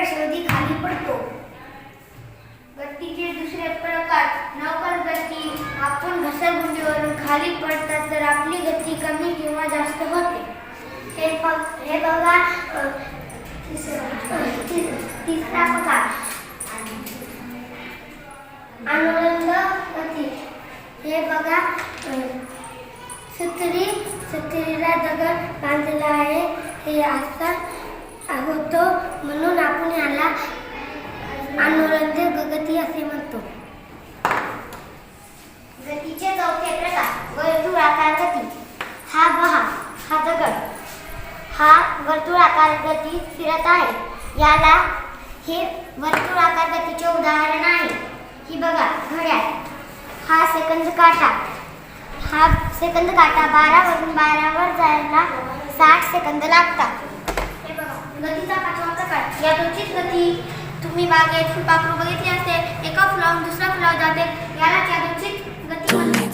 शोधी खाली पडतो. गतीचे दुसरे प्रकार नवकल गती. आपण घसरगुंडीवरून खाली पडतात तर आपली गती कमी किंवा जास्त होते. हे बघा तिसरा प्रकार अनुलंब गती. हे बघा सत्तरीला दगड बांधलेला आहे. हे असा होतो म्हणून आपण याला अनुलंब गती असे म्हणतो. गतीचे चौथे प्रकार वर्तुळाकार गती. हा दगड हा वर्तुळाकार गती फिरत आहे. याला हे वर्तुळाकार गतीचे उदाहरण आहे. ही बघा घड्याळ. हा सेकंद काटा. 12 वरून 12 वर जायला 60 सेकंद लागतात. हे बघा गतीचा पाचवा प्रकार यादृच्छिक गती. तुम्ही बागेत फुलपाखरू बघितले असेल. एका फुलावरून दुसऱ्या फुलावर जाते. याला यादृच्छिक गती म्हणतात.